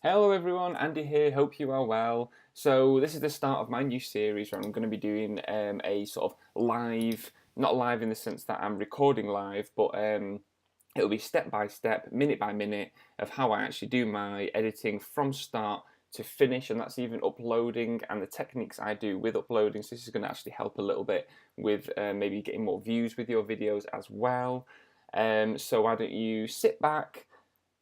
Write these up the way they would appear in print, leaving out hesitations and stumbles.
Hello everyone, Andy here, hope you are well. So this is the start of my new series where I'm going to be doing a sort of live, not live in the sense that I'm recording live, but it'll be step by step, minute by minute of how I actually do my editing from start to finish, and that's even uploading and the techniques I do with uploading. So this is going to actually help a little bit with maybe getting more views with your videos as well. So why don't you sit back,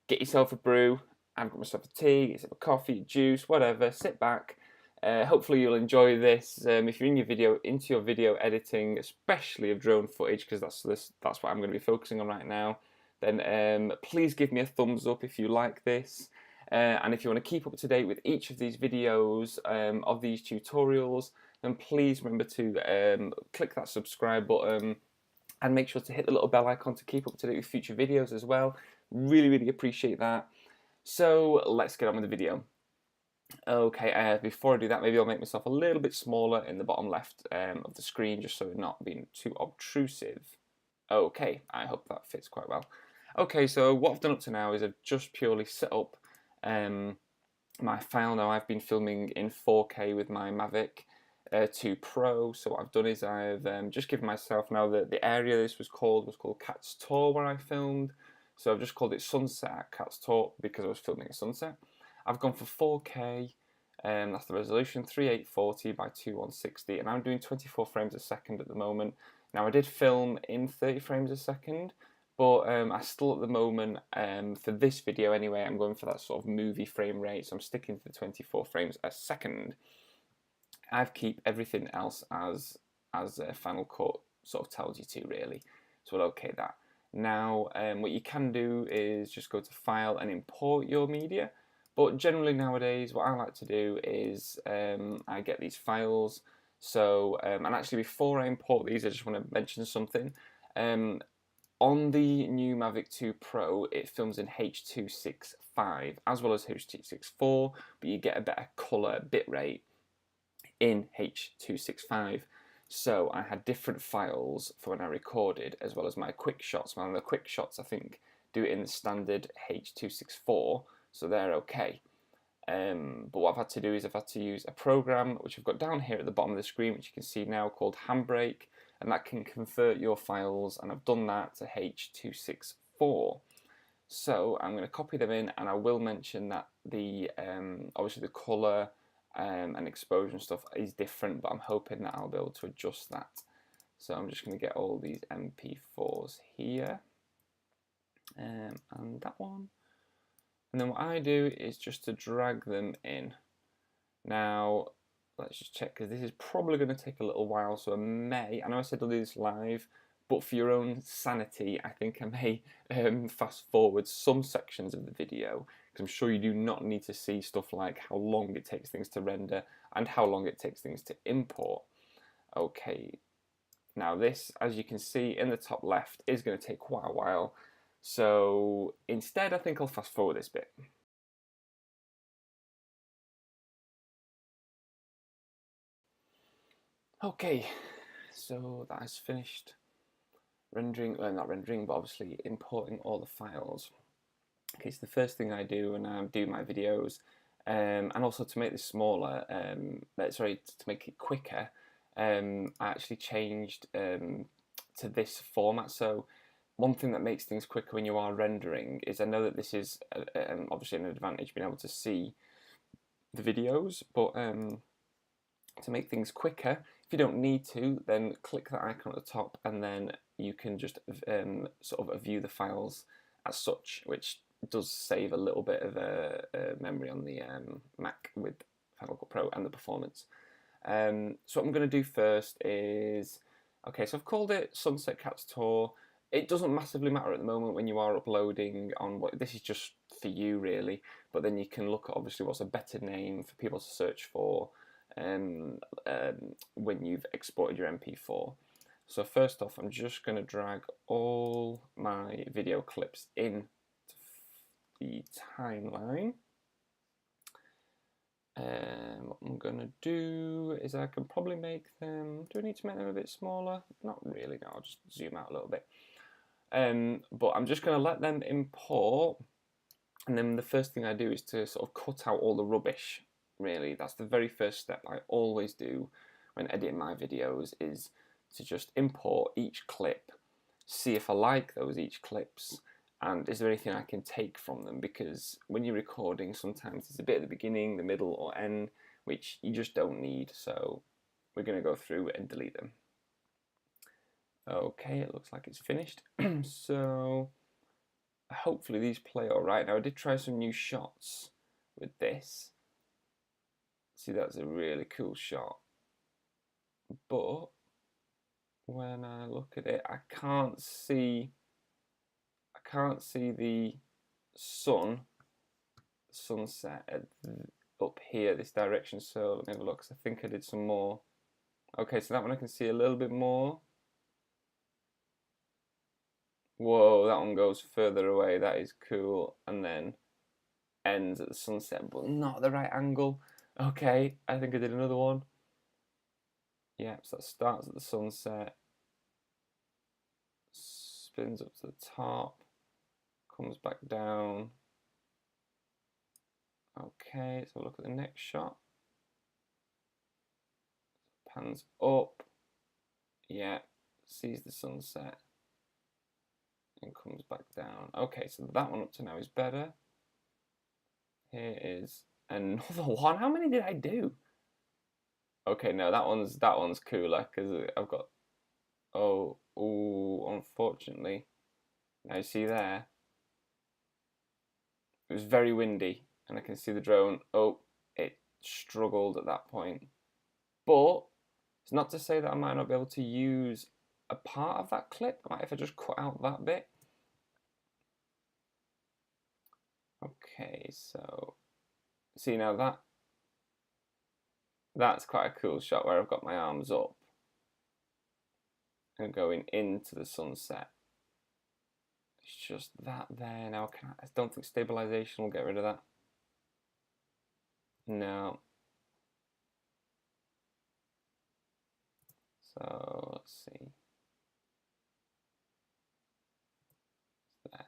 get yourself a brew. I've got myself a tea, get yourself a coffee, juice, whatever. Sit back. Hopefully you'll enjoy this. If you're into your video editing, especially of drone footage, because that's what I'm going to be focusing on right now, then please give me a thumbs up if you like this. And if you want to keep up to date with each of these videos of these tutorials, then please remember to click that subscribe button and make sure to hit the little bell icon to keep up to date with future videos as well. Really appreciate that. So let's get on with the video. Okay, before I do that, maybe I'll make myself a little bit smaller in the bottom left of the screen, just so it's not being too obtrusive. Okay, I hope that fits quite well. Okay, so what I've done up to now is I've just purely set up my file. Now I've been filming in 4K with my Mavic 2 Pro. So what I've done is I've just given myself now the area this was called Cat's Tor, where I filmed. So I've just called it Sunset at Cat's Tor because I was filming a sunset. I've gone for 4K, that's the resolution, 3840 by 2160, and I'm doing 24 frames a second at the moment. Now I did film in 30 frames a second, but I still at the moment, for this video anyway, I'm going for that sort of movie frame rate, so I'm sticking to the 24 frames a second. I've keep everything else as Final Cut sort of tells you to, really, so we'll okay that. Now what you can do is just go to File and import your media, but generally nowadays what I like to do is I get these files. So and actually before I import these, I just want to mention something. On the new Mavic 2 Pro, it films in H.265 as well as H.264, but you get a better colour bitrate in H.265. So I had different files for when I recorded, as well as my quick shots. Now the quick shots, I think, do it in the standard H.264, so they're okay. But what I've had to do is I've had to use a program, which I've got down here at the bottom of the screen, which you can see now, called Handbrake, and that can convert your files, and I've done that to H.264. So I'm going to copy them in, and I will mention that the obviously the colour and exposure and stuff is different, but I'm hoping that I'll be able to adjust that. So I'm just going to get all these MP4s here, and that one, and then what I do is just to drag them in. Now let's just check, because this is probably going to take a little while, so I know I said I'll do this live, but for your own sanity, I think I may fast forward some sections of the video, because I'm sure you do not need to see stuff like how long it takes things to render and how long it takes things to import. Okay, now this, as you can see in the top left, is going to take quite a while, so instead I think I'll fast forward this bit. Okay, so that is finished rendering, well, not rendering, but obviously importing all the files. Okay, so the first thing I do when I do my videos, and also to make this smaller, to make it quicker, I actually changed to this format. So one thing that makes things quicker when you are rendering is, I know that this is obviously an advantage being able to see the videos, but to make things quicker, if you don't need to, then click that icon at the top, and then you can just sort of view the files as such, which does save a little bit of memory on the Mac with Final Cut Pro and the performance. So what I'm going to do first is, okay, so I've called it Sunset Cat's Tor. It doesn't massively matter at the moment when you are uploading on what, this is just for you really, but then you can look at obviously what's a better name for people to search for when you've exported your MP4. So first off, I'm just going to drag all my video clips in the timeline. What I'm going to do is I can probably make them, do I need to make them a bit smaller? Not really, no, I'll just zoom out a little bit. But I'm just going to let them import And then the first thing I do is to sort of cut out all the rubbish, really. That's the very first step I always do when editing my videos, is to just import each clip, see if I like each clips, and is there anything I can take from them, because when you're recording sometimes there's a bit at the beginning, the middle or end which you just don't need, so we're going to go through and delete them. Okay, it looks like it's finished. So hopefully these play alright. Now I did try some new shots with this. See, that's a really cool shot, but when I look at it I can't see the sunset up here, this direction. So let me have a look, because I think I did some more. Okay, so that one I can see a little bit more. Whoa, that one goes further away. That is cool. And then ends at the sunset, but not the right angle. Okay, I think I did another one. Yeah, so that starts at the sunset, spins up to the top, comes back down. Okay, so look at the next shot. Pans up. Yeah, sees the sunset and comes back down. Okay, so that one up to now is better. Here is another one. How many did I do? Okay, no, that one's cooler, because I've got, oh, unfortunately. Now you see there, it was very windy, and I can see the drone. Oh, it struggled at that point. But it's not to say that I might not be able to use a part of that clip. Like if I just cut out that bit. Okay, so see, now that's quite a cool shot where I've got my arms up and going into the sunset. It's just that there. Now I don't think stabilization will get rid of that. No. So let's see. There.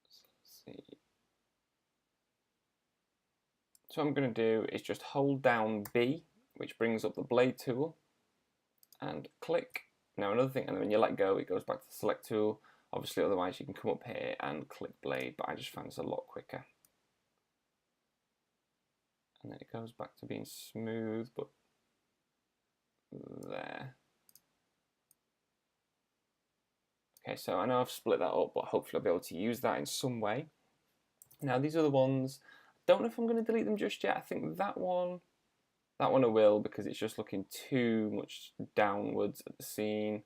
So let's see. So what I'm going to do is just hold down B, which brings up the blade tool, and click. Now another thing, and then when you let go, it goes back to the select tool. Obviously, otherwise you can come up here and click blade, but I just find this a lot quicker. And then it goes back to being smooth, but there. Okay, so I know I've split that up, but hopefully I'll be able to use that in some way. Now these are the ones, I don't know if I'm going to delete them just yet. I think that one I will, because it's just looking too much downwards at the scene.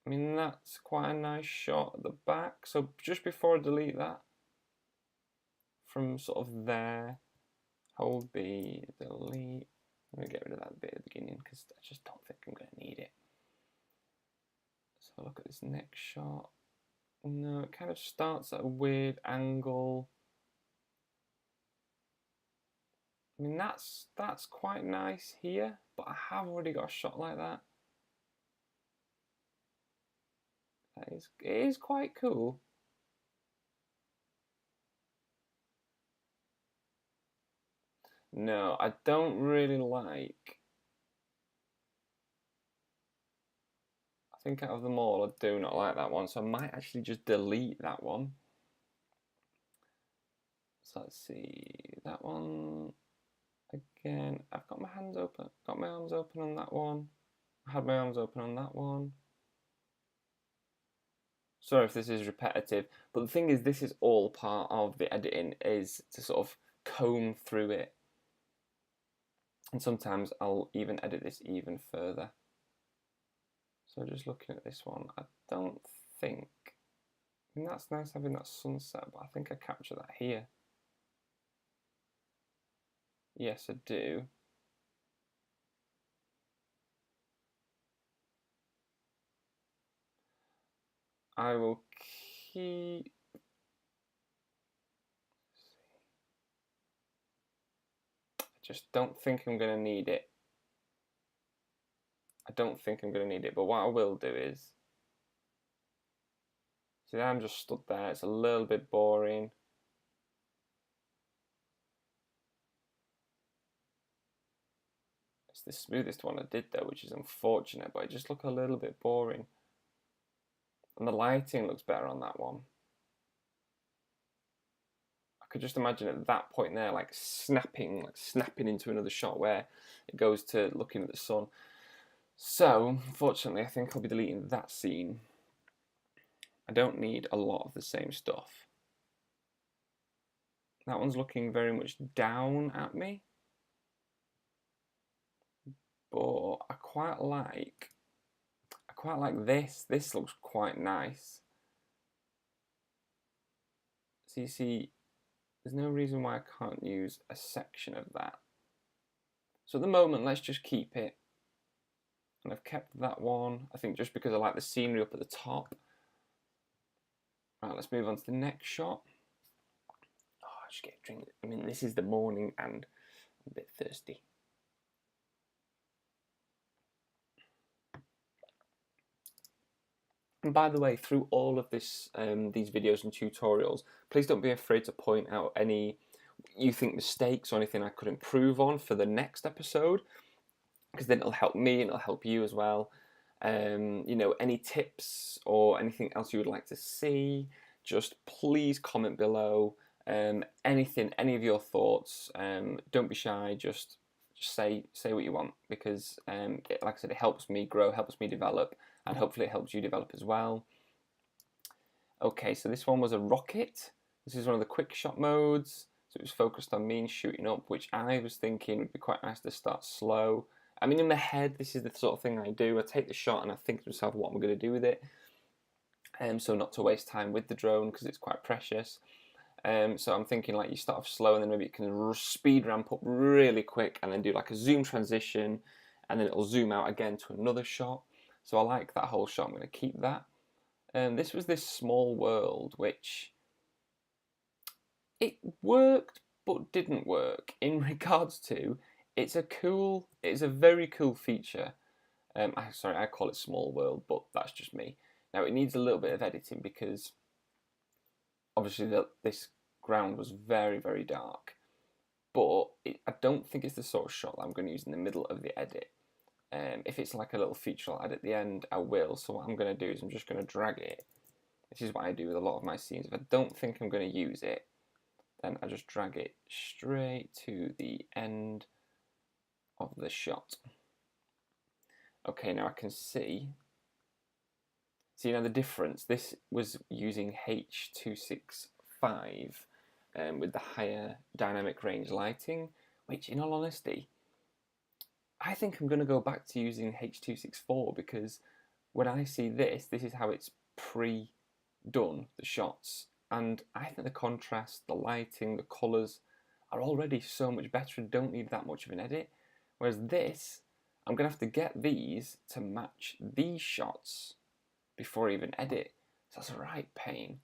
I mean, that's quite a nice shot at the back. So just before I delete that, from sort of there, hold B, delete. I'm going to get rid of that bit at the beginning, because I just don't think I'm going to need it. So look at this next shot. No, it kind of starts at a weird angle. I mean, that's quite nice here, but I have already got a shot like that. It is quite cool. No, I don't really like. I think out of them all, I do not like that one, so I might actually just delete that one. So let's see, that one again. I've got my hands open, got my arms open on that one. I had my arms open on that one. Sorry if this is repetitive, but the thing is, this is all part of the editing, is to sort of comb through it. And sometimes I'll even edit this even further. So just looking at this one, I don't think, I mean, that's nice having that sunset, but I think I capture that here. Yes, I do. I will keep. I just don't think I'm going to need it. I don't think I'm going to need it, but what I will do is See, I'm just stood there. It's a little bit boring. It's the smoothest one I did though, which is unfortunate, but it just looked a little bit boring. And the lighting looks better on that one. I could just imagine at that point there, like snapping into another shot where it goes to looking at the sun. So, unfortunately, I think I'll be deleting that scene. I don't need a lot of the same stuff. That one's looking very much down at me. But I quite like this. This looks quite nice. So you see, there's no reason why I can't use a section of that. So at the moment, let's just keep it. And I've kept that one, I think just because I like the scenery up at the top. Right, let's move on to the next shot. Oh, I just get a drink. I mean, this is the morning and I'm a bit thirsty. And by the way, through all of this, these videos and tutorials, please don't be afraid to point out any you think mistakes or anything I could improve on for the next episode, because then it'll help me and it'll help you as well. You know, any tips or anything else you would like to see, just please comment below. Anything, any of your thoughts. Don't be shy. Just say what you want, because like I said, it helps me grow, helps me develop, and hopefully it helps you develop as well. Okay, so this one was a rocket. This is one of the quick shot modes. So it was focused on me shooting up, which I was thinking would be quite nice to start slow. I mean, in my head, this is the sort of thing I do. I take the shot and I think to myself what I'm going to do with it. So not to waste time with the drone because it's quite precious. So I'm thinking like you start off slow and then maybe you can speed ramp up really quick and then do like a zoom transition and then it'll zoom out again to another shot. So I like that whole shot. I'm going to keep that. This was this small world which it worked but didn't work in regards to it's a very cool feature. I call it small world, but that's just me. Now it needs a little bit of editing because obviously this ground was very, very dark, but I don't think it's the sort of shot that I'm going to use in the middle of the edit. If it's like a little feature I'll add at the end, I will. So what I'm going to do is I'm just going to drag it. This is what I do with a lot of my scenes. If I don't think I'm going to use it, then I just drag it straight to the end of the shot. Okay, now I can see now the difference. This was using H.265 with the higher dynamic range lighting, which in all honesty, I think I'm going to go back to using H.264 because when I see this is how it's pre-done, the shots. And I think the contrast, the lighting, the colours are already so much better and don't need that much of an edit. Whereas this, I'm going to have to get these to match these shots before I even edit. So that's a right pain.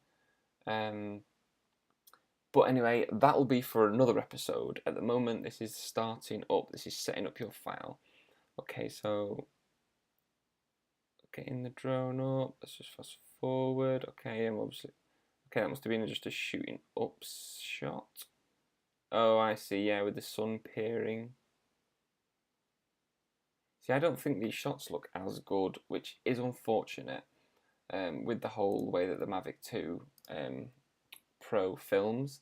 But anyway, that'll be for another episode. At the moment, this is starting up. This is setting up your file. Okay, so getting the drone up. Let's just fast forward. Okay, and obviously, okay, that must have been just a shooting up shot. Oh, I see. Yeah, with the sun peering. See, I don't think these shots look as good, which is unfortunate. With the whole way that the Mavic 2 Pro films,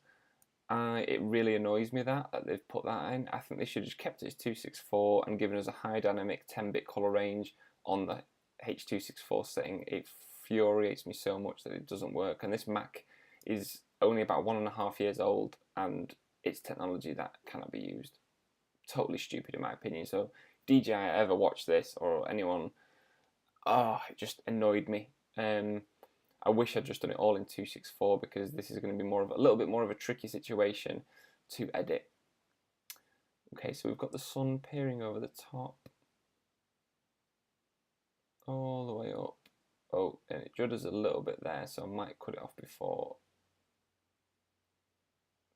it really annoys me that they've put that in. I think they should have just kept it as 264 and given us a high dynamic 10-bit color range on the H.264 setting. It infuriates me so much that it doesn't work. And this Mac is only about 1.5 years old, and it's technology that cannot be used. Totally stupid in my opinion. So DJI ever watch this or anyone, it just annoyed me. I wish I'd just done it all in 264 because this is going to be a little bit more of a tricky situation to edit. Okay, so we've got the sun peering over the top, all the way up. Oh, and it judders a little bit there, so I might cut it off before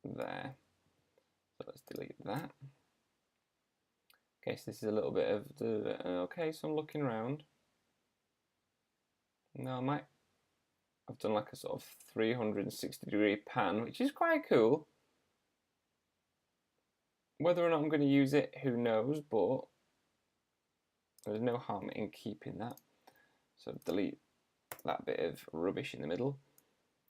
there. So let's delete that. Okay, so this is a little bit of the, okay, so I'm looking around. No, I might I've done like a sort of 360-degree pan, which is quite cool. Whether or not I'm going to use it, who knows, but there's no harm in keeping that. So delete that bit of rubbish in the middle.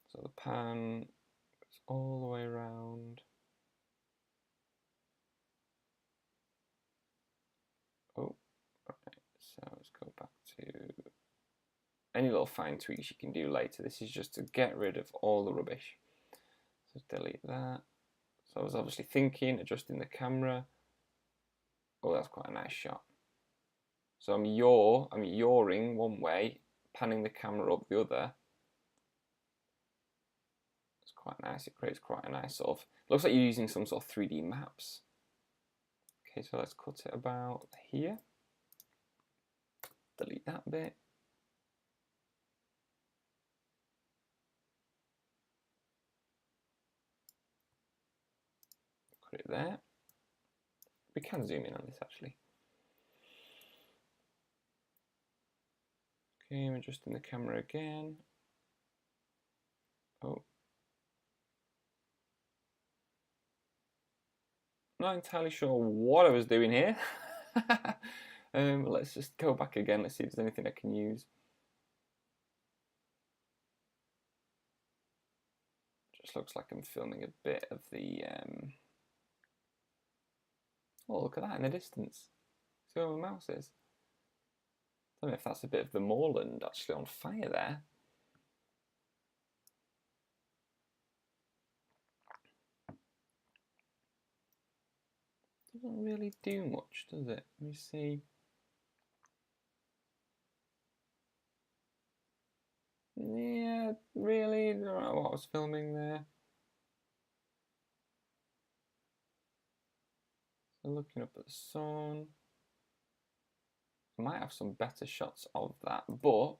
So the pan goes all the way around. Oh, right. So let's go back to any little fine tweaks you can do later. This is just to get rid of all the rubbish. So delete that. So I was obviously thinking, adjusting the camera. Oh, that's quite a nice shot. So I'm yawing one way, panning the camera up the other. It's quite nice. It creates quite a nice sort of, looks like you're using some sort of 3D maps. Okay, so let's cut it about here. Delete that bit. Put it there. We can zoom in on this actually. Okay, I'm adjusting the camera again. Oh. Not entirely sure what I was doing here. Let's just go back again. Let's see if there's anything I can use. Just looks like I'm filming a bit of the... Oh, look at that in the distance. See where my mouse is? I don't know if that's a bit of the moorland actually on fire there. Doesn't really do much, does it? Let me see. Yeah, really? I don't know what I was filming there. So looking up at the sun. I might have some better shots of that, but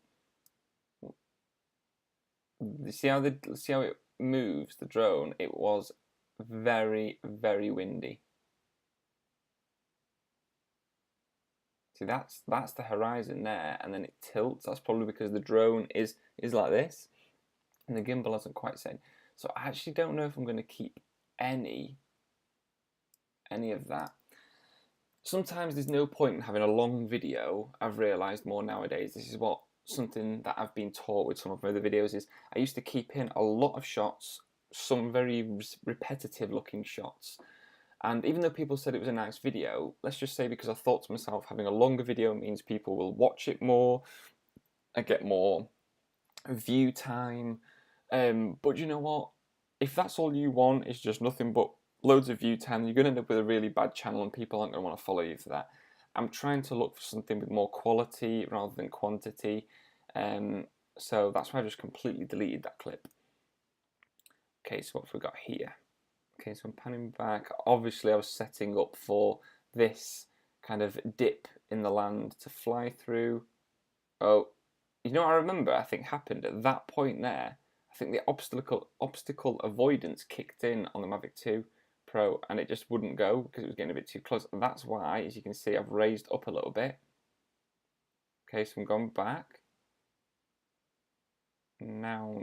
you see how it moves, the drone? It was very, very windy. See, that's the horizon there, and then it tilts. That's probably because the drone is like this, and the gimbal hasn't quite set. So I actually don't know if I'm going to keep any of that. Sometimes there's no point in having a long video. I've realised more nowadays. This is something that I've been taught with some of my other videos is I used to keep in a lot of shots, some very repetitive looking shots. And even though people said it was a nice video, let's just say because I thought to myself having a longer video means people will watch it more, I get more view time. But you know what? If that's all you want, is just nothing but loads of view time, you're going to end up with a really bad channel and people aren't going to want to follow you for that. I'm trying to look for something with more quality rather than quantity. So that's why I just completely deleted that clip. Okay, so what have we got here? Okay, so I'm panning back. Obviously, I was setting up for this kind of dip in the land to fly through. Oh, you know what I remember I think happened at that point there? I think the obstacle avoidance kicked in on the Mavic 2 Pro and it just wouldn't go because it was getting a bit too close. And that's why, as you can see, I've raised up a little bit. Okay, so I'm going back. Now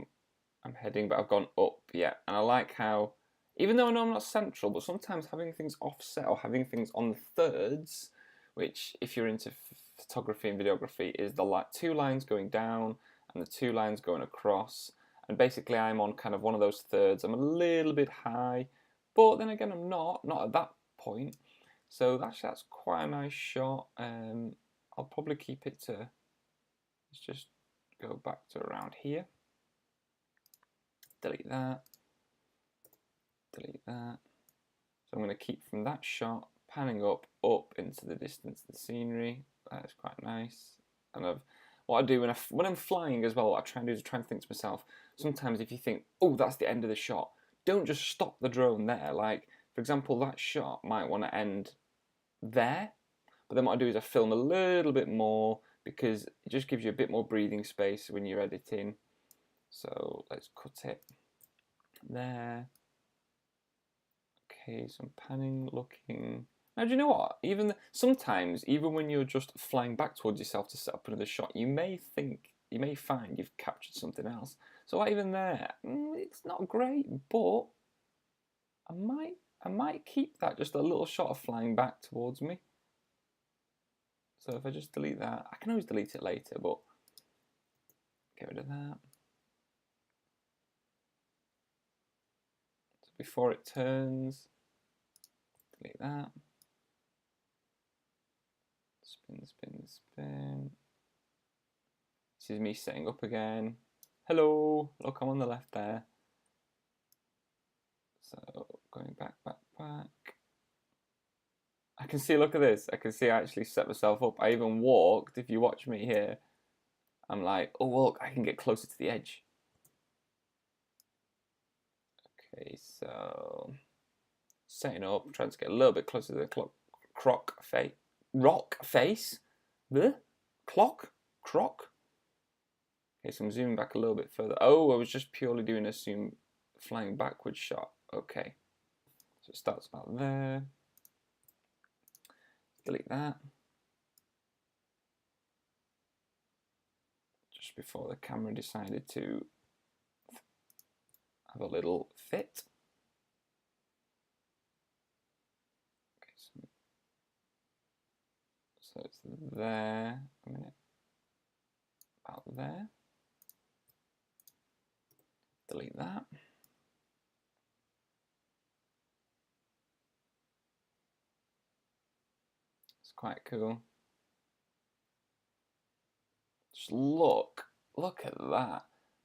I'm heading, but I've gone up, yeah. And I like how, even though I know I'm not central, but sometimes having things offset or having things on the thirds, which if you're into photography and videography, is the two lines going down and the two lines going across. And basically I'm on kind of one of those thirds. I'm a little bit high, but then again I'm not at that point. So that's quite a nice shot. I'll probably keep it to, let's just go back to around here. Delete that. Delete that. So I'm going to keep from that shot, panning up into the distance of the scenery. That is quite nice. And what I do when I'm flying as well, what I try and do is try and think to myself, sometimes if you think, oh, that's the end of the shot, don't just stop the drone there. Like, for example, that shot might want to end there, but then what I do is I film a little bit more because it just gives you a bit more breathing space when you're editing. So let's cut it there. Okay, so I'm panning, looking. Now, do you know what? Sometimes, even when you're just flying back towards yourself to set up another shot, you may find you've captured something else. So like even there, it's not great, but I might keep that, just a little shot of flying back towards me. So if I just delete that, I can always delete it later, but get rid of that. So before it turns, delete that. Spin, spin, spin. This is me setting up again. Hello, look, I'm on the left there. So going back, back, back. I can see, look at this. I can see I actually set myself up. I even walked, if you watch me here, I'm like, oh look, I can get closer to the edge. Okay, so setting up, trying to get a little bit closer to the rock face. The croc. Okay, so I'm zooming back a little bit further. Oh, I was just purely doing a zoom flying backwards shot. Okay, so it starts about there. Delete that. Just before the camera decided to have a little fit. Okay, so it's there. A minute. About there. Delete that. It's quite cool. Just look at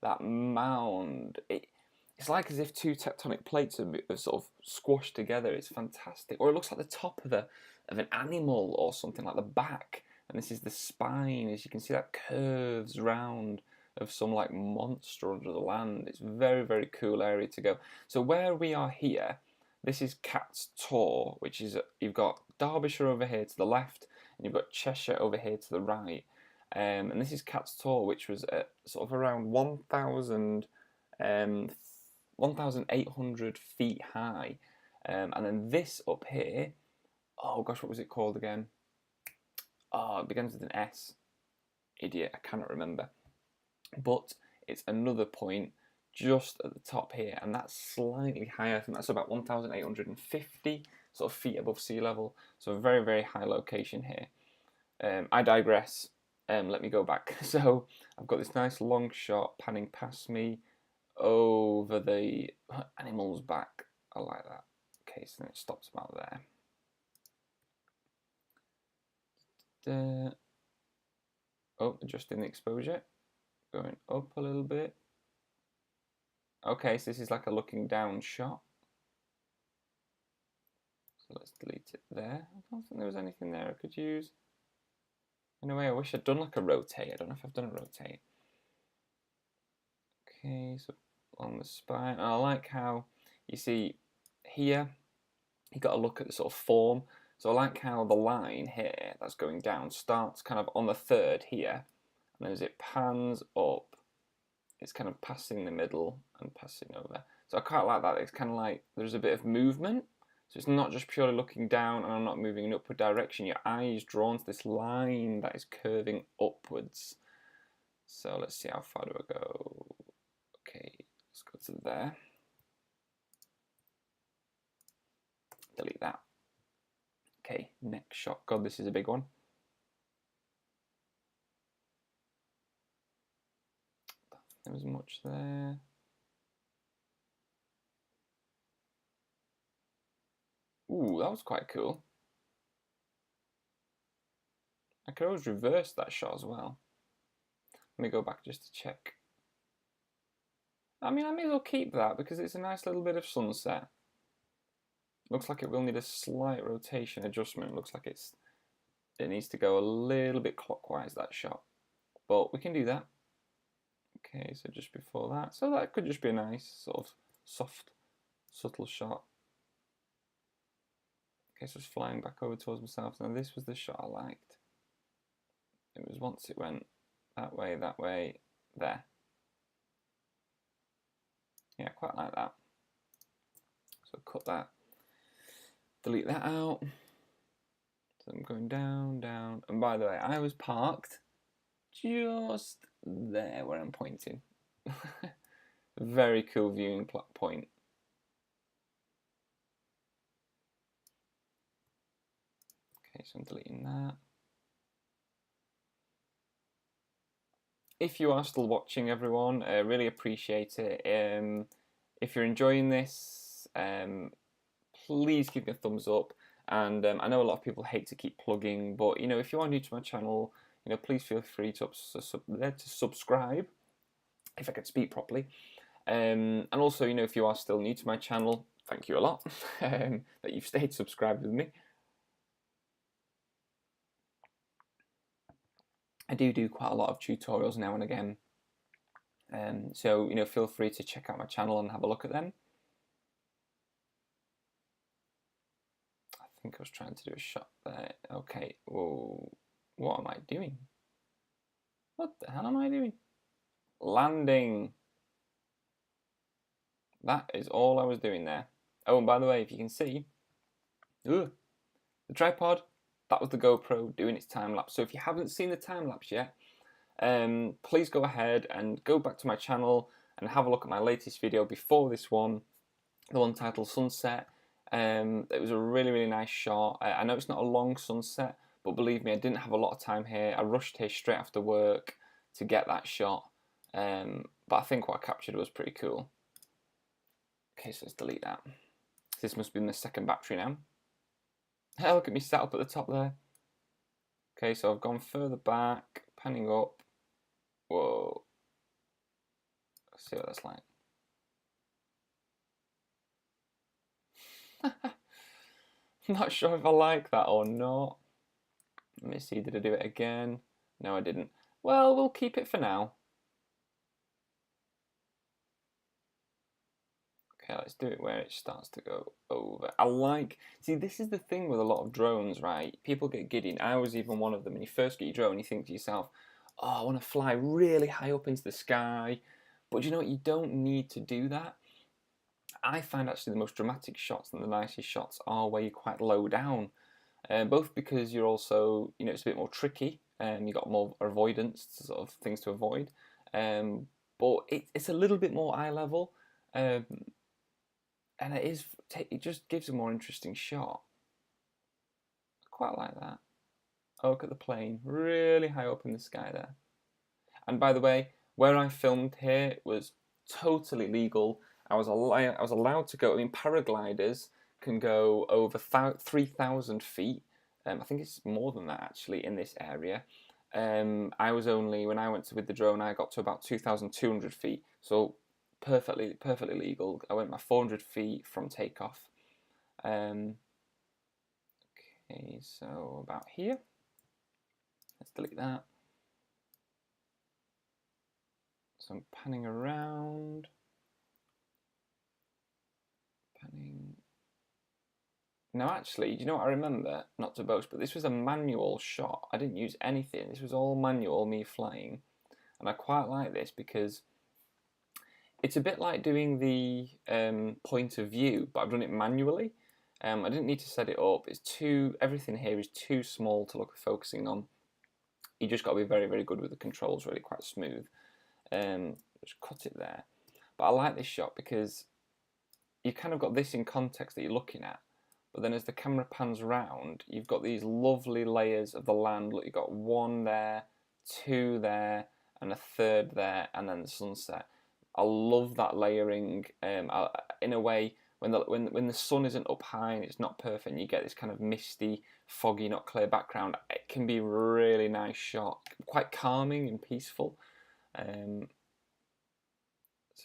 that mound. It's like as if two tectonic plates are sort of squashed together. It's fantastic. Or it looks like the top of an animal or something, like the back. And this is the spine. As you can see, that curves round of some like monster under the land. It's very, very cool area to go. So where we are here, this is Cat's Tor, which is, you've got Derbyshire over here to the left, and you've got Cheshire over here to the right. And this is Cat's Tor, which was at sort of around 1,800 feet high. And then this up here, oh gosh, what was it called again? Oh, it begins with an S. Idiot, I cannot remember. But it's another point just at the top here, and that's slightly higher. I think that's about 1,850 sort of feet above sea level. So a very, very high location here. I digress. Let me go back. So I've got this nice long shot panning past me over the animal's back. I like that. Okay, so then it stops about there. Oh, adjusting the exposure. Going up a little bit. Okay, so this is like a looking down shot. So let's delete it there. I don't think there was anything there I could use. In a way, I wish I'd done like a rotate. I don't know if I've done a rotate. Okay, so on the spine. And I like how you see here, you got to look at the sort of form. So I like how the line here that's going down starts kind of on the third here, and then as it pans up, it's kind of passing the middle and passing over. So I quite like that. It's kind of like there's a bit of movement. So it's not just purely looking down and I'm not moving in upward direction. Your eye is drawn to this line that is curving upwards. So let's see, how far do I go? Okay, let's go to there. Delete that. Okay, next shot. God, this is a big one. There was much there. Ooh, that was quite cool. I could always reverse that shot as well. Let me go back just to check. I mean, I may as well keep that because it's a nice little bit of sunset. Looks like it will need a slight rotation adjustment. Looks like it needs to go a little bit clockwise, that shot. But we can do that. Okay, so just before that. So that could just be a nice sort of soft, subtle shot. Okay, so it's flying back over towards myself. Now this was the shot I liked. It was once it went that way, there. Yeah, quite like that. So cut that. Delete that out. So I'm going down, down. And by the way, I was parked just there where I'm pointing. Very cool viewing point. Okay, so I'm deleting that. If you are still watching, everyone, I really appreciate it. If you're enjoying this, please give me a thumbs up. And I know a lot of people hate to keep plugging, but if you are new to my channel, please feel free to subscribe, if I could speak properly. And also, if you are still new to my channel, thank you a lot that you've stayed subscribed with me. I do quite a lot of tutorials now and again, so feel free to check out my channel and have a look at them. I think I was trying to do a shot there. Okay, whoa, what am I doing? What the hell am I doing? Landing. That is all I was doing there. Oh, and by the way, if you can see, the tripod, that was the GoPro doing its time lapse. So if you haven't seen the time lapse yet, please go ahead and go back to my channel and have a look at my latest video before this one, the one titled Sunset. It was a really, really nice shot. I know it's not a long sunset, but believe me, I didn't have a lot of time here. I rushed here straight after work to get that shot, but I think what I captured was pretty cool. Okay, so let's delete that. This must be in the second battery now. Hey, look at me set up at the top there. Okay, so I've gone further back, panning up. Whoa. Let's see what that's like. I'm not sure if I like that or not. Let me see, did I do it again? No, I didn't. Well, we'll keep it for now. Okay, let's do it where it starts to go over. See, this is the thing with a lot of drones, right? People get giddy, and I was even one of them. When you first get your drone, you think to yourself, oh, I want to fly really high up into the sky. But you know what? You don't need to do that. I find actually the most dramatic shots and the nicest shots are where you're quite low down. Both because you're also, it's a bit more tricky, and you've got more avoidance, sort of things to avoid. But it's a little bit more eye level. And it just gives a more interesting shot. I quite like that. Oh, look at the plane, really high up in the sky there. And by the way, where I filmed here was totally legal. I was allowed to go. I mean, paragliders can go over 3,000 feet. I think it's more than that actually in this area. I was only, when I went with the drone, I got to about 2,200 feet. So perfectly legal. I went my 400 feet from takeoff. Okay, so about here. Let's delete that. So I'm panning around. Panning. Now actually, do you know what I remember? Not to boast, but this was a manual shot. I didn't use anything. This was all manual, me flying. And I quite like this because it's a bit like doing the point of view, but I've done it manually. I didn't need to set it up. Everything here is too small to look at focusing on. You just got to be very, very good with the controls, really quite smooth. Just cut it there. But I like this shot because you kind of got this in context that you're looking at. But then as the camera pans round, you've got these lovely layers of the land. Look, you've got one there, two there, and a third there, and then the sunset. I love that layering. In a way, when the sun isn't up high and it's not perfect, and you get this kind of misty, foggy, not clear background, it can be a really nice shot, quite calming and peaceful. So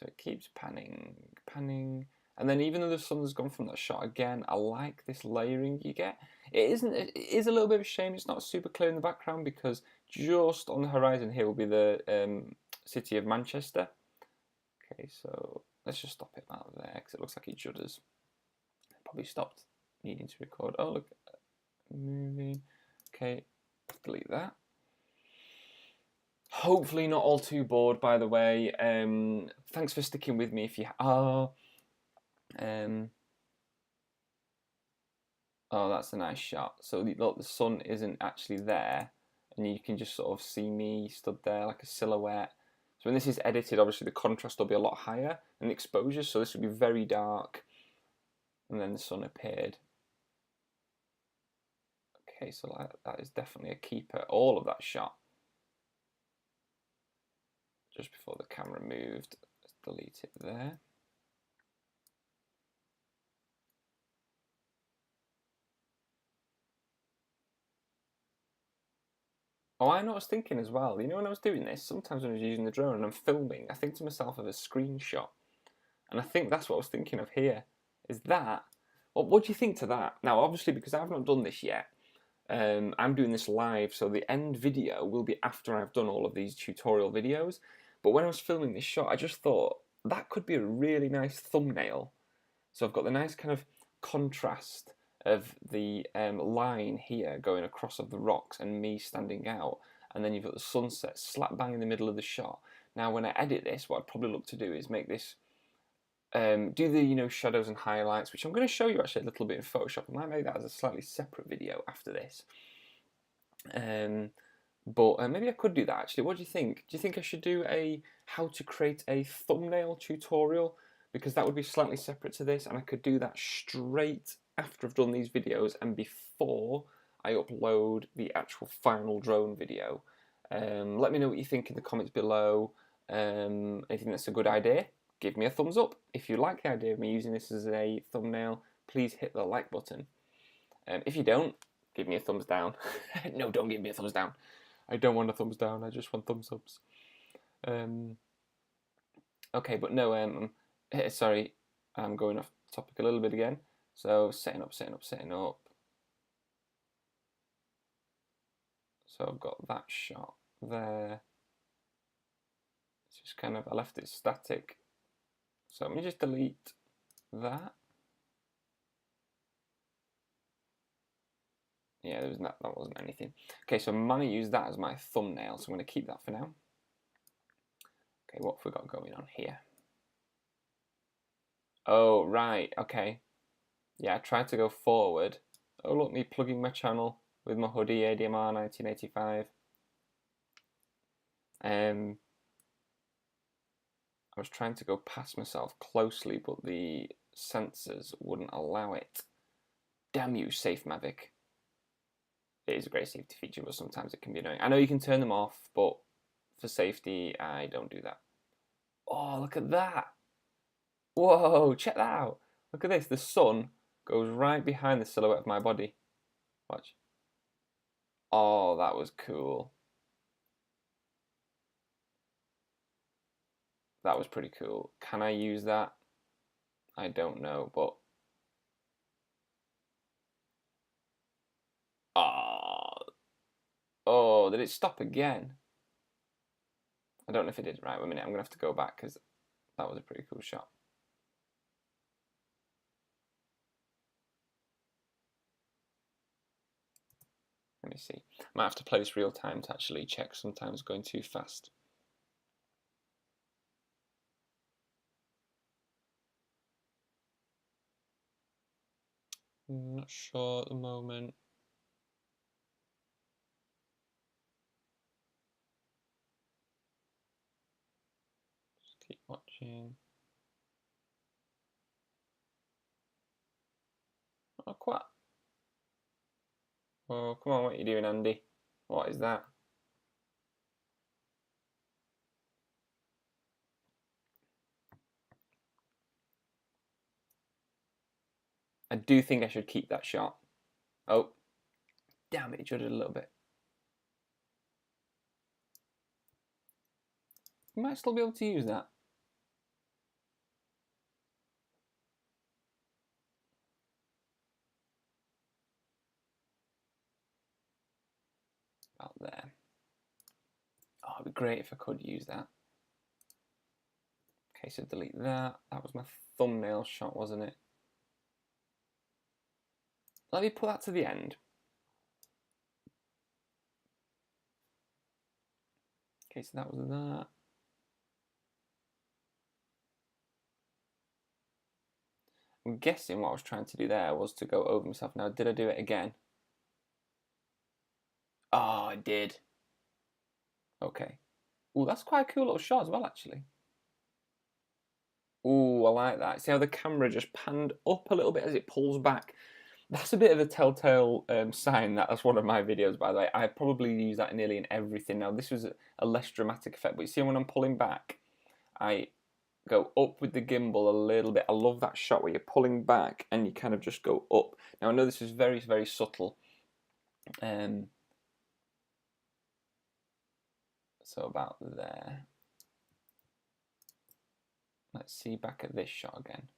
it keeps panning, and then even though the sun's gone from that shot again, I like this layering you get. It is a little bit of a shame it's not super clear in the background because just on the horizon here will be the city of Manchester. Okay, so let's just stop it out there because it looks like it judders. Probably stopped needing to record. Oh look, moving. Okay, delete that. Hopefully not all too bored, by the way. Thanks for sticking with me if you are. Oh, that's a nice shot. So look, the sun isn't actually there, and you can just sort of see me stood there like a silhouette. It's So when this is edited, obviously the contrast will be a lot higher and the exposure, so this would be very dark. And then the sun appeared. Okay, so that is definitely a keeper. All of that shot. Just before the camera moved, let's delete it there. Oh, I know what I was thinking as well. You know, when I was doing this, sometimes when I was using the drone and I'm filming, I think to myself of a screenshot. And I think that's what I was thinking of here. Is that, well, what do you think to that? Now, obviously, because I've not done this yet, I'm doing this live, so the end video will be after I've done all of these tutorial videos. But when I was filming this shot, I just thought that could be a really nice thumbnail. So I've got the nice kind of contrast of the line here going across of the rocks and me standing out, and then you've got the sunset slap bang in the middle of the shot. Now when I edit this, what I'd probably look to do is make this do the shadows and highlights, which I'm going to show you actually a little bit in Photoshop. I might make that as a slightly separate video after this. But maybe I could do that actually. What do you think? Do you think I should do a how to create a thumbnail tutorial? Because that would be slightly separate to this, and I could do that straight after I've done these videos and before I upload the actual final drone video. Let me know what you think in the comments below. Anything that's a good idea, give me a thumbs up. If you like the idea of me using this as a thumbnail, please hit the like button. If you don't, give me a thumbs down. No, don't give me a thumbs down. I don't want a thumbs down, I just want thumbs ups. Okay, but no, sorry, I'm going off topic a little bit again. So setting up. So I've got that shot there. It's just kind of, I left it static. So let me just delete that. Yeah, that wasn't anything. Okay, so I might use that as my thumbnail, so I'm going to keep that for now. Okay, what have we got going on here? Oh, right, okay. Yeah, I tried to go forward. Oh, look, me plugging my channel with my hoodie ADMR 1985. I was trying to go past myself closely, but the sensors wouldn't allow it. Damn you, Safe Mavic. It is a great safety feature, but sometimes it can be annoying. I know you can turn them off, but for safety, I don't do that. Oh, look at that. Whoa, check that out. Look at this. The sun goes right behind the silhouette of my body. Watch. Oh, that was cool. That was pretty cool. Can I use that? I don't know, but... Oh, did it stop again? I don't know if it did. Right, wait a minute. I'm going to have to go back because that was a pretty cool shot. Let me see. I might have to play this real time to actually check. Sometimes going too fast. I'm not sure at the moment. Just keep watching. Oh, quite. Oh, come on, what are you doing, Andy? What is that? I do think I should keep that shot. Oh, damn it, it judged a little bit. You might still be able to use that. About there. Oh, it'd be great if I could use that. Okay, so delete that. That was my thumbnail shot, wasn't it? Let me put that to the end. Okay, so that was that. I'm guessing what I was trying to do there was to go over myself. Now, did I do it again? Oh, I did. Okay. Oh, that's quite a cool little shot as well, actually. Oh, I like that. See how the camera just panned up a little bit as it pulls back? That's a bit of a telltale sign that that's one of my videos, by the way. I probably use that nearly in everything. Now, this was a less dramatic effect, but you see when I'm pulling back, I go up with the gimbal a little bit. I love that shot where you're pulling back and you kind of just go up. Now, I know this is very, very subtle. So about there. Let's see back at this shot again.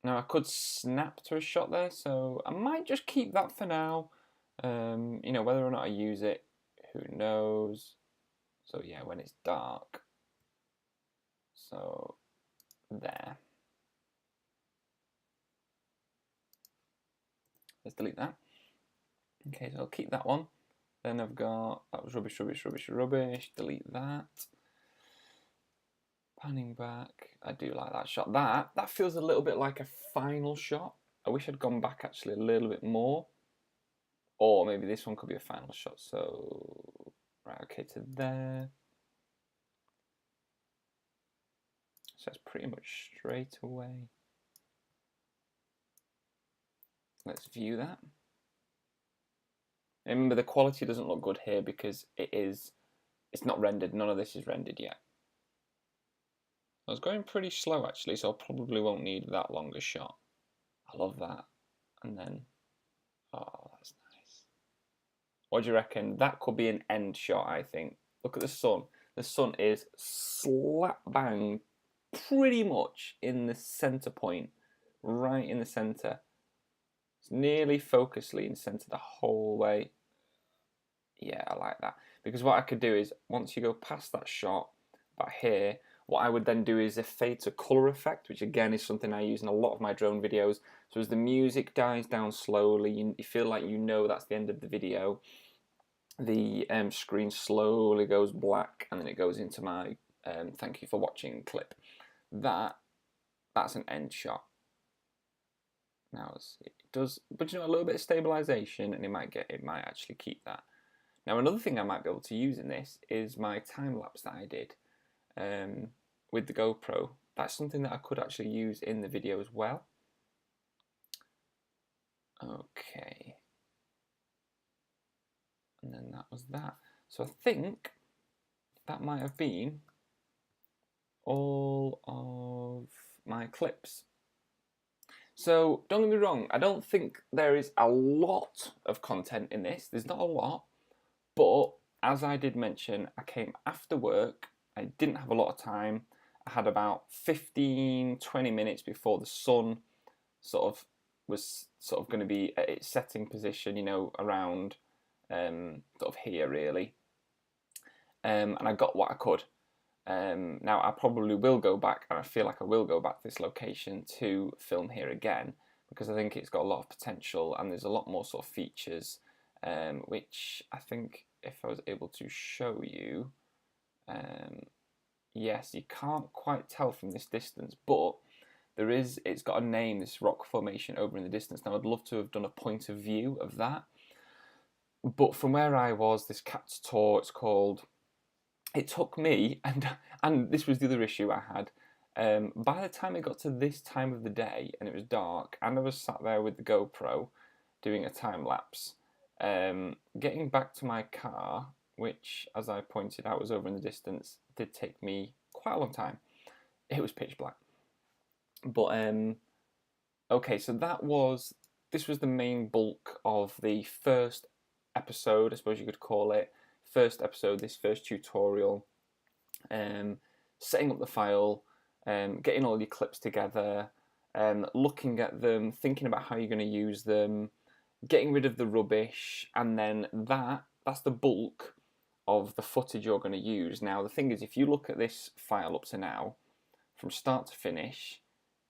Now I could snap to a shot there, so I might just keep that for now. You know, whether or not I use it, who knows. So yeah, when it's dark. So there. Let's delete that. Okay, so I'll keep that one. Then I've got, that was rubbish, rubbish, rubbish, rubbish. Delete that. Panning back. I do like that shot. That feels a little bit like a final shot. I wish I'd gone back actually a little bit more. Or maybe this one could be a final shot. So, right, okay, to there. So that's pretty much straight away. Let's view that. And remember, the quality doesn't look good here because it's not rendered. None of this is rendered yet. I was going pretty slow actually, so I probably won't need that long a shot. I love that. And then, oh, that's nice. What do you reckon? That could be an end shot, I think. Look at the sun. The sun is slap bang pretty much in the center point, right in the center. It's nearly focusly in center the whole way. Yeah, I like that. Because what I could do is, once you go past that shot, about here, what I would then do is a fade to color effect, which again is something I use in a lot of my drone videos. So as the music dies down slowly, you feel like you know that's the end of the video. The screen slowly goes black, and then it goes into my thank you for watching clip. That's an end shot. Now it does, but you know, a little bit of stabilization, and it might actually keep that. Now another thing I might be able to use in this is my time lapse that I did with the GoPro. That's something that I could actually use in the video as well. Okay, and then that was that. So I think that might have been all of my clips. So don't get me wrong, I don't think there is a lot of content in this. There's not a lot, but as I did mention, I came after work. I didn't have a lot of time. I had about 15-20 minutes before the sun was going to be at its setting position, you know, around sort of here really. And I got what I could. Now I probably will go back, and I feel like I will go back to this location to film here again, because I think it's got a lot of potential and there's a lot more sort of features, which I think if I was able to show you, yes, you can't quite tell from this distance, but it's got a name, this rock formation over in the distance. Now I'd love to have done a point of view of that, but from where I was, this cat's tour, it's called, it took me, and this was the other issue I had, by the time it got to this time of the day and it was dark and I was sat there with the GoPro doing a time lapse, getting back to my car, which as I pointed out was over in the distance, did take me quite a long time. It was pitch black. But okay, so this was the main bulk of the first episode, I suppose you could call it. First episode, this first tutorial, setting up the file, getting all your clips together, looking at them, thinking about how you're going to use them, getting rid of the rubbish, and then that's the bulk of the footage you're going to use. Now the thing is, if you look at this file up to now, from start to finish,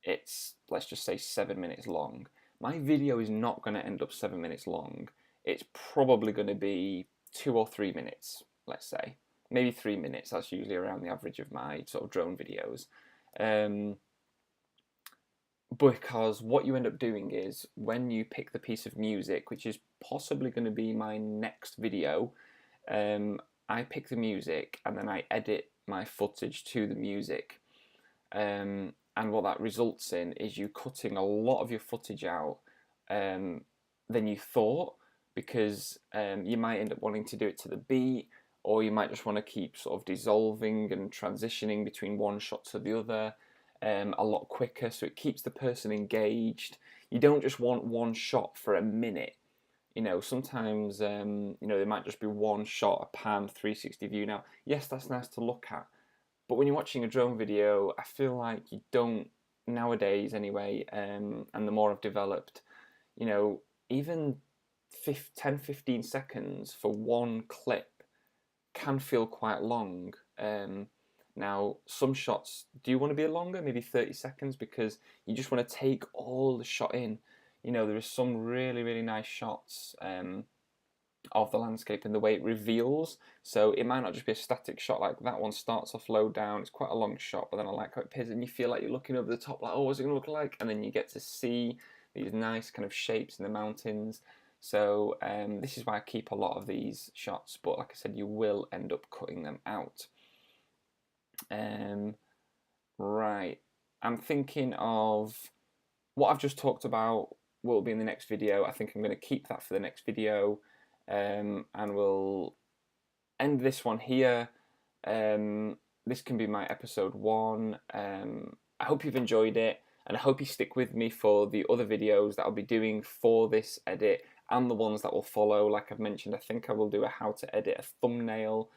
it's, let's just say, 7 minutes long. My video is not going to end up 7 minutes long. It's probably going to be 2 or 3 minutes, let's say. Maybe 3 minutes, that's usually around the average of my sort of drone videos. because what you end up doing is when you pick the piece of music, which is possibly going to be my next video, I pick the music and then I edit my footage to the music. And what that results in is you cutting a lot of your footage out than you thought, because you might end up wanting to do it to the beat, or you might just want to keep sort of dissolving and transitioning between one shot to the other a lot quicker, so it keeps the person engaged. You don't just want one shot for a minute. You know, sometimes you know, there might just be one shot, a pan 360 view. Now, yes, that's nice to look at, but when you're watching a drone video, I feel like you don't, nowadays anyway, and the more I've developed, you know, even 10, 15 seconds for one clip can feel quite long. Now, some shots do want to be longer, maybe 30 seconds, because you just want to take all the shot in. You know, there are some really, really nice shots of the landscape and the way it reveals. So it might not just be a static shot, like that one starts off low down, it's quite a long shot, but then I like how it appears and you feel like you're looking over the top, like, oh, what's it going to look like? And then you get to see these nice kind of shapes in the mountains. So this is why I keep a lot of these shots, but like I said, you will end up cutting them out. Right, I'm thinking of what I've just talked about will be in the next video. I think I'm going to keep that for the next video, and we'll end this one here. This can be my episode 1. I hope you've enjoyed it, and I hope you stick with me for the other videos that I'll be doing for this edit and the ones that will follow. Like I've mentioned, I think I will do a how to edit a thumbnail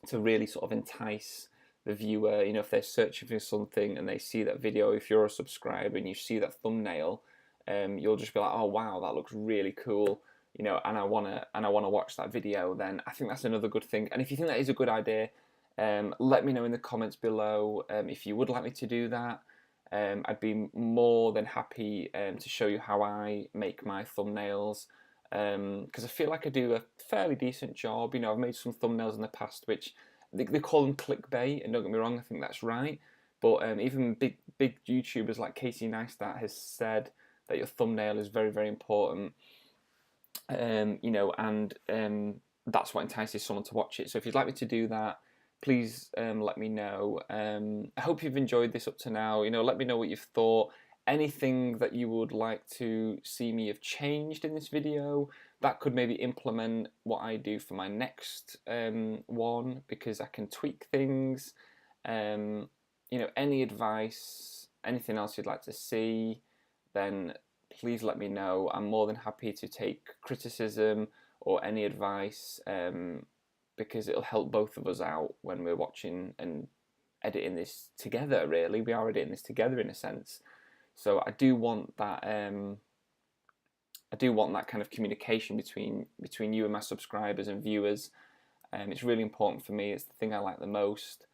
to really sort of entice the viewer. You know, if they're searching for something and they see that video, if you're a subscriber and you see that thumbnail, you'll just be like, oh wow, that looks really cool, you know, and I wanna watch that video. Then I think that's another good thing. And if you think that is a good idea, let me know in the comments below if you would like me to do that. I'd be more than happy to show you how I make my thumbnails, because I feel like I do a fairly decent job. You know, I've made some thumbnails in the past which they call them clickbait, and don't get me wrong, I think that's right. But even big YouTubers like Casey Neistat has said that your thumbnail is very, very important. You know, and that's what entices someone to watch it. So if you'd like me to do that, please let me know. I hope you've enjoyed this up to now. You know, let me know what you've thought. Anything that you would like to see me have changed in this video that could maybe implement what I do for my next one, because I can tweak things. You know, any advice, anything else you'd like to see, then please let me know. I'm more than happy to take criticism or any advice, because it'll help both of us out when we're watching and editing this together. Really, we are editing this together in a sense. So I do want that. I do want that kind of communication between you and my subscribers and viewers. It's really important for me. It's the thing I like the most.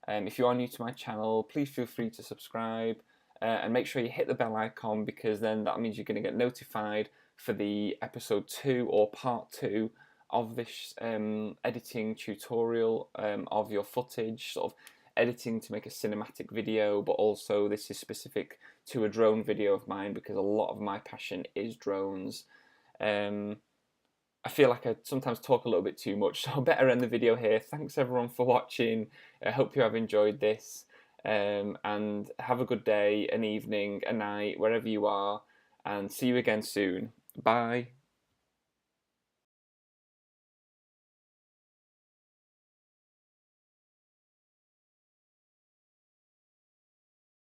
If you are new to my channel, please feel free to subscribe and make sure you hit the bell icon, because then that means you're going to get notified for the episode 2 or part 2 of this editing tutorial of your footage, sort of editing to make a cinematic video. But also this is specific to a drone video of mine, because a lot of my passion is drones. I feel like I sometimes talk a little bit too much, so I better end the video here. Thanks everyone for watching. I hope you have enjoyed this, and have a good day, an evening, a night, wherever you are, and see you again soon. Bye.